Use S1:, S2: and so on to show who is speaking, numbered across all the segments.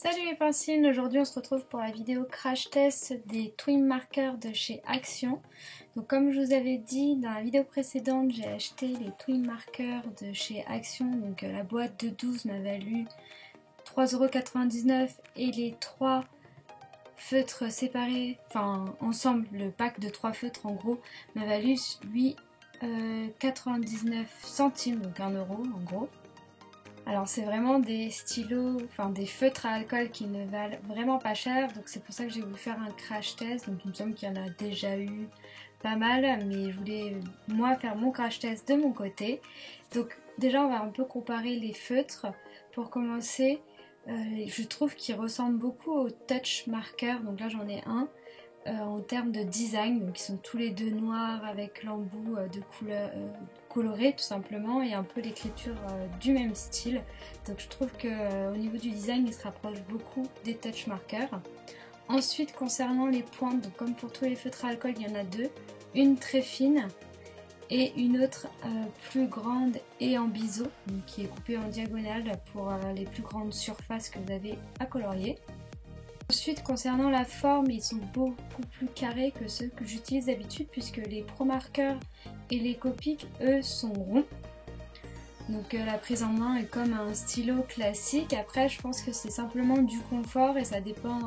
S1: Salut les pincines, aujourd'hui on se retrouve pour la vidéo crash test des Twin Markers de chez Action. Donc comme je vous avais dit dans la vidéo précédente, j'ai acheté les Twin Markers de chez Action. Donc la boîte de 12 m'a valu 3,99 € et les 3 feutres séparés, enfin ensemble, le pack de 3 feutres en gros, m'a valu 8,99 centimes, donc 1 € en gros. Alors c'est vraiment des stylos, enfin des feutres à alcool qui ne valent vraiment pas cher, donc c'est pour ça que j'ai voulu faire un crash test. Donc il me semble qu'il y en a déjà eu pas mal, mais je voulais moi faire mon crash test de mon côté. Donc déjà on va un peu comparer les feutres. Pour commencer, je trouve qu'ils ressemblent beaucoup au Touch Marker, donc là j'en ai un. En termes de design, donc ils sont tous les deux noirs avec l'embout de couleur coloré tout simplement et un peu l'écriture du même style. Donc je trouve que au niveau du design ils se rapprochent beaucoup des touch markers. Ensuite concernant les pointes, donc comme pour tous les feutres à alcool il y en a deux, une très fine et une autre plus grande et en biseau, donc qui est coupée en diagonale pour les plus grandes surfaces que vous avez à colorier. Ensuite, concernant la forme, ils sont beaucoup plus carrés que ceux que j'utilise d'habitude puisque les Pro Markers et les Copic, eux, sont ronds. Donc la prise en main est comme un stylo classique. Après, je pense que c'est simplement du confort et ça dépend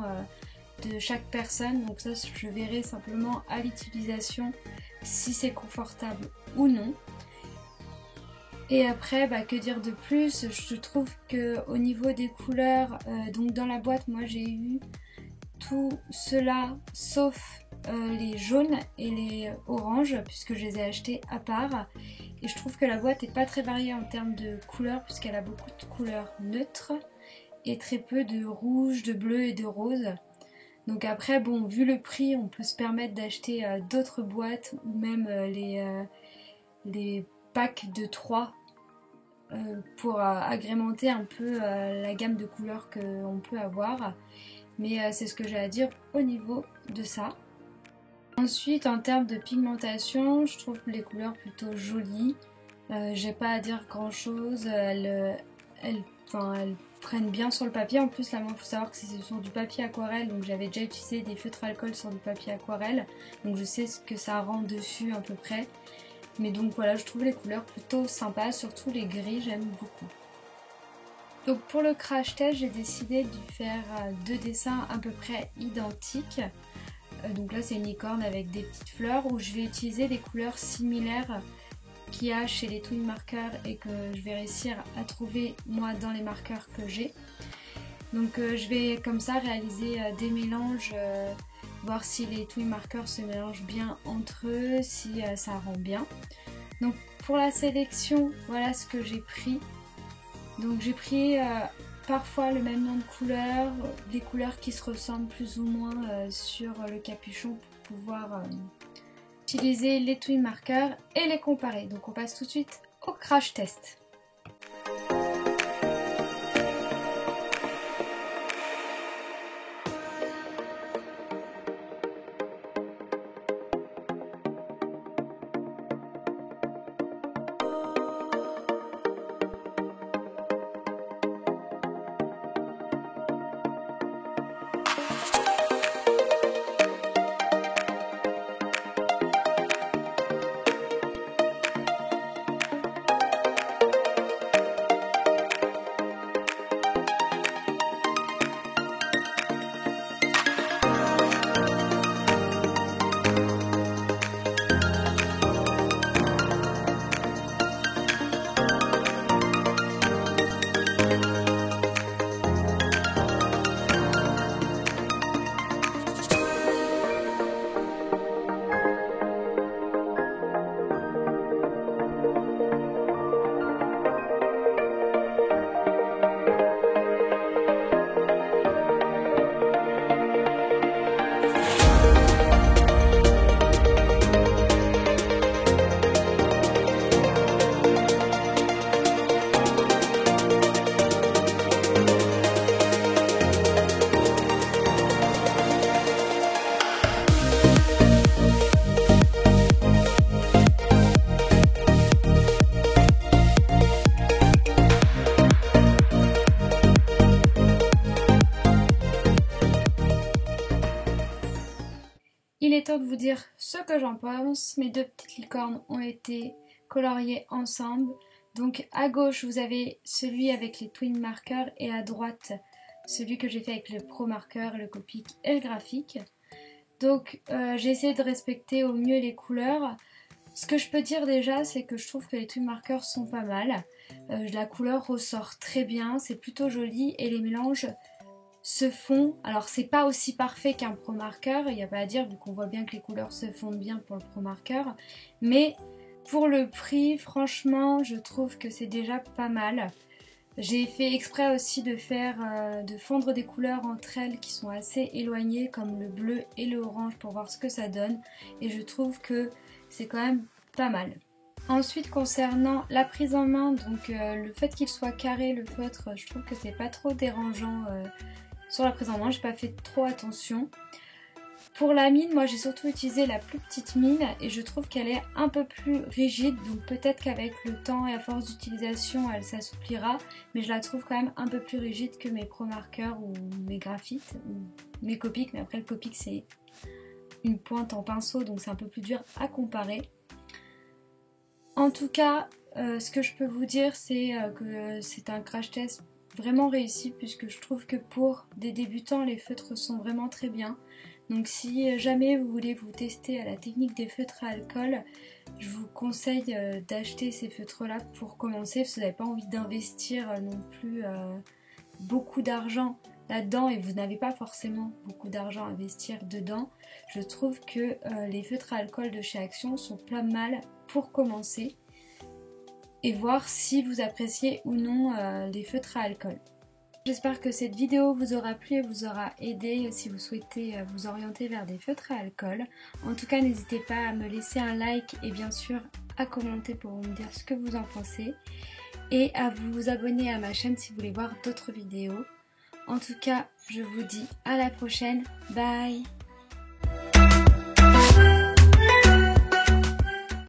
S1: de chaque personne. Donc ça, je verrai simplement à l'utilisation si c'est confortable ou non. Et après, que dire de plus? Je trouve que au niveau des couleurs, donc dans la boîte, moi j'ai eu tout cela sauf les jaunes et les oranges puisque je les ai achetés à part. Et je trouve que la boîte n'est pas très variée en termes de couleurs puisqu'elle a beaucoup de couleurs neutres et très peu de rouge, de bleu et de rose. Donc après, bon, vu le prix, on peut se permettre d'acheter d'autres boîtes ou même les packs de 3 pour agrémenter un peu la gamme de couleurs qu'on peut avoir. Mais c'est ce que j'ai à dire au niveau de ça. Ensuite, en termes de pigmentation, je trouve les couleurs plutôt jolies. J'ai pas à dire grand chose. Elles prennent bien sur le papier. En plus, là, il faut savoir que c'est sur du papier aquarelle. Donc j'avais déjà utilisé des feutres alcool sur du papier aquarelle. Donc je sais ce que ça rend dessus à peu près. Mais donc voilà, je trouve les couleurs plutôt sympas, surtout les gris, j'aime beaucoup. Donc pour le crash test, j'ai décidé de faire deux dessins à peu près identiques. Donc là c'est une licorne avec des petites fleurs où je vais utiliser des couleurs similaires qu'il y a chez les Twin Markers et que je vais réussir à trouver moi dans les marqueurs que j'ai. Donc je vais comme ça réaliser des mélanges, voir si les Twin Markers se mélangent bien entre eux, si ça rend bien. Donc pour la sélection, voilà ce que j'ai pris. Donc j'ai pris parfois le même nom de couleurs, des couleurs qui se ressemblent plus ou moins sur le capuchon pour pouvoir utiliser les Twin Markers et les comparer. Donc on passe tout de suite au crash test. sûr de vous dire ce que j'en pense. Mes deux petites licornes ont été coloriées ensemble. Donc à gauche vous avez celui avec les twin markers et à droite celui que j'ai fait avec le pro marker, le Copic et le graphique. Donc j'ai essayé de respecter au mieux les couleurs. Ce que je peux dire déjà, c'est que je trouve que les twin markers sont pas mal. La couleur ressort très bien, c'est plutôt joli et les mélanges se font. Alors c'est pas aussi parfait qu'un pro marker, il n'y a pas à dire vu qu'on voit bien que les couleurs se fondent bien pour le pro marker. Mais pour le prix, franchement, je trouve que c'est déjà pas mal. J'ai fait exprès aussi de fondre des couleurs entre elles qui sont assez éloignées comme le bleu et le orange pour voir ce que ça donne. Et je trouve que c'est quand même pas mal. Ensuite concernant la prise en main, donc le fait qu'il soit carré le feutre, je trouve que c'est pas trop dérangeant sur la prise en main, j'ai pas fait trop attention. Pour la mine, moi j'ai surtout utilisé la plus petite mine et je trouve qu'elle est un peu plus rigide, donc peut-être qu'avec le temps et à force d'utilisation elle s'assouplira, mais je la trouve quand même un peu plus rigide que mes pro markers ou mes graphites ou mes Copic, mais après le Copic c'est une pointe en pinceau donc c'est un peu plus dur à comparer. En tout cas, ce que je peux vous dire c'est que c'est un crash test vraiment réussi puisque je trouve que pour des débutants les feutres sont vraiment très bien. Donc si jamais vous voulez vous tester à la technique des feutres à alcool, je vous conseille d'acheter ces feutres là pour commencer parce que vous n'avez pas envie d'investir non plus beaucoup d'argent là-dedans et vous n'avez pas forcément beaucoup d'argent à investir dedans. Je trouve que les feutres à alcool de chez Action sont pas mal pour commencer et voir si vous appréciez ou non les feutres à alcool. J'espère que cette vidéo vous aura plu et vous aura aidé si vous souhaitez vous orienter vers des feutres à alcool. En tout cas, n'hésitez pas à me laisser un like et bien sûr à commenter pour me dire ce que vous en pensez. Et à vous abonner à ma chaîne si vous voulez voir d'autres vidéos. En tout cas, je vous dis à la prochaine. Bye!